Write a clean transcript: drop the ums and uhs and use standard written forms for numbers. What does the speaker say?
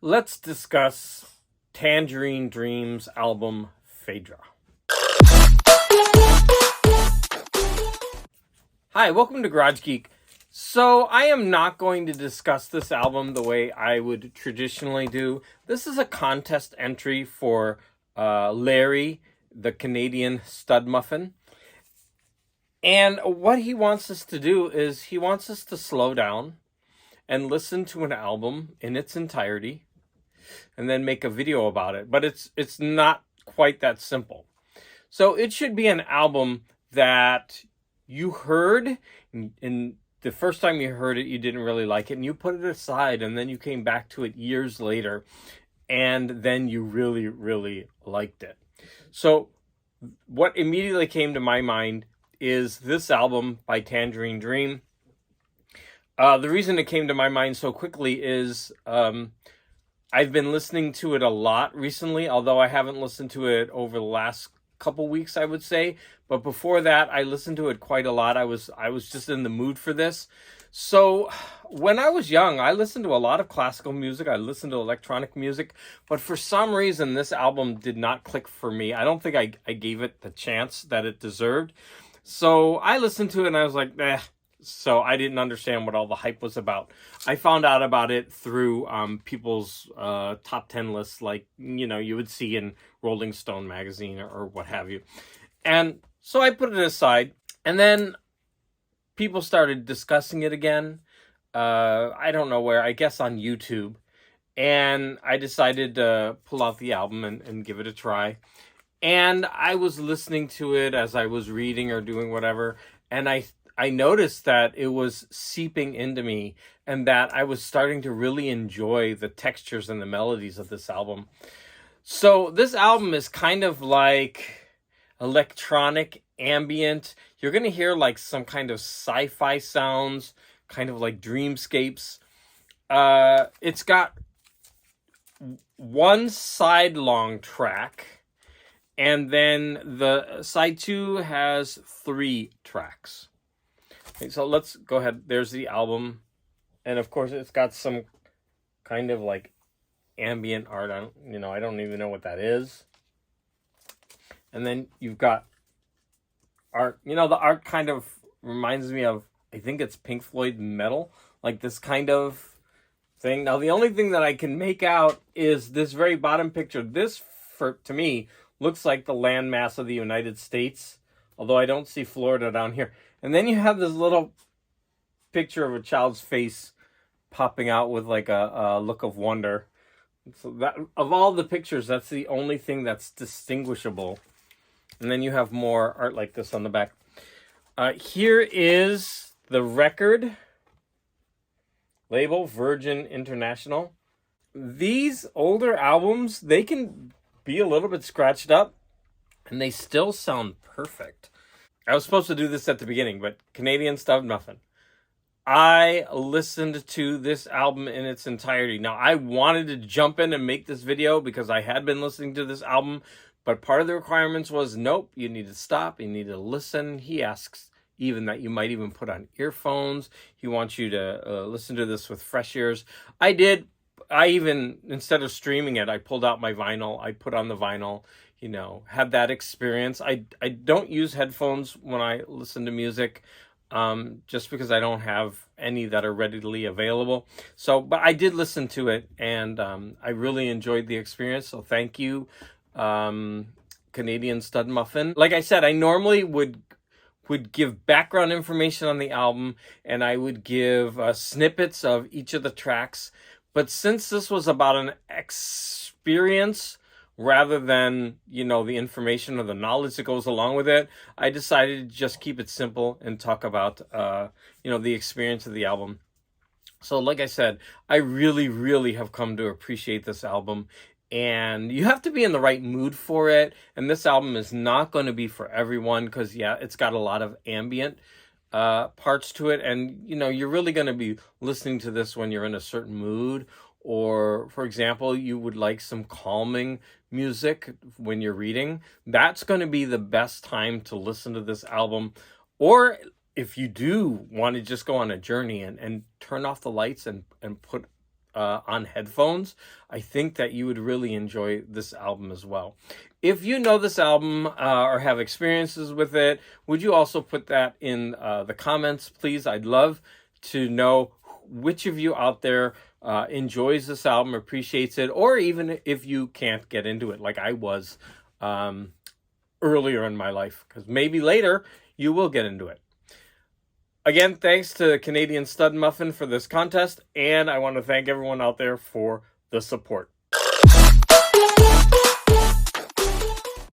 let's discuss Tangerine Dream's album, Phaedra. Hi, welcome to Garage Geek. So I am not going to discuss this album the way I would traditionally do. This is a contest entry for Larry, the Canadian Studmuffin. And what he wants us to do is he wants us to slow down and listen to an album in its entirety and then make a video about it. But it's not quite that simple. So it should be an album that you heard, and the first time you heard it, you didn't really like it, and you put it aside, and then you came back to it years later, and then you really, really liked it. So what immediately came to my mind is this album by Tangerine Dream. The reason it came to my mind so quickly is I've been listening to it a lot recently, although I haven't listened to it over the last couple weeks, I would say. But before that, I listened to it quite a lot. I was just in the mood for this. So when I was young, I listened to a lot of classical music. I listened to electronic music. But for some reason, this album did not click for me. I don't think I gave it the chance that it deserved. So I listened to it and I was like, eh. So I didn't understand what all the hype was about. I found out about it through people's top 10 lists, like, you would see in Rolling Stone magazine or what have you. And so I put it aside, and then people started discussing it again. I don't know where, I guess on YouTube. And I decided to pull out the album and give it a try. And I was listening to it as I was reading or doing whatever, and I noticed that it was seeping into me and that I was starting to really enjoy the textures and the melodies of this album. So this album is kind of like electronic ambient. You're going to hear like some kind of sci-fi sounds, kind of like dreamscapes. It's got one sidelong track, and then the side 2 has 3 tracks. Okay, so let's go ahead. There's the album. And of course, it's got some kind of like ambient art. I don't even know what that is. And then you've got art. The art kind of reminds me of, I think it's Pink Floyd Metal. Like this kind of thing. Now, the only thing that I can make out is this very bottom picture. This, to me, looks like the landmass of the United States. Although I don't see Florida down here. And then you have this little picture of a child's face popping out with like a look of wonder. So that, of all the pictures, that's the only thing that's distinguishable. And then you have more art like this on the back. Here is the record label, Virgin International. These older albums, they can be a little bit scratched up, and they still sound perfect. I was supposed to do this at the beginning, but Canadian Studmuffin. I listened to this album in its entirety. Now, I wanted to jump in and make this video because I had been listening to this album, but part of the requirements was, nope, you need to stop, you need to listen. He asks even that you might even put on earphones. He wants you to listen to this with fresh ears. I did. I even, instead of streaming it, I pulled out my vinyl. I put on the vinyl. Had that experience. I don't use headphones when I listen to music, just because I don't have any that are readily available. So, but I did listen to it, and I really enjoyed the experience. So thank you, Canadian Studmuffin. Like I said, I normally would give background information on the album, and I would give snippets of each of the tracks. But since this was about an experience rather than, the information or the knowledge that goes along with it, I decided to just keep it simple and talk about, the experience of the album. So like I said, I really, really have come to appreciate this album. And you have to be in the right mood for it. And this album is not going to be for everyone because, it's got a lot of ambient parts to it. And, you're really going to be listening to this when you're in a certain mood. Or, for example, you would like some calming music when you're reading. That's going to be the best time to listen to this album. Or if you do want to just go on a journey and turn off the lights and put on headphones, I think that you would really enjoy this album as well. If you know this album or have experiences with it, would you also put that in the comments, please? I'd love to know which of you out there enjoys this album, appreciates it, or even if you can't get into it like I was earlier in my life, because maybe later you will get into it. Again, thanks to Canadian Studmuffin for this contest, and I want to thank everyone out there for the support.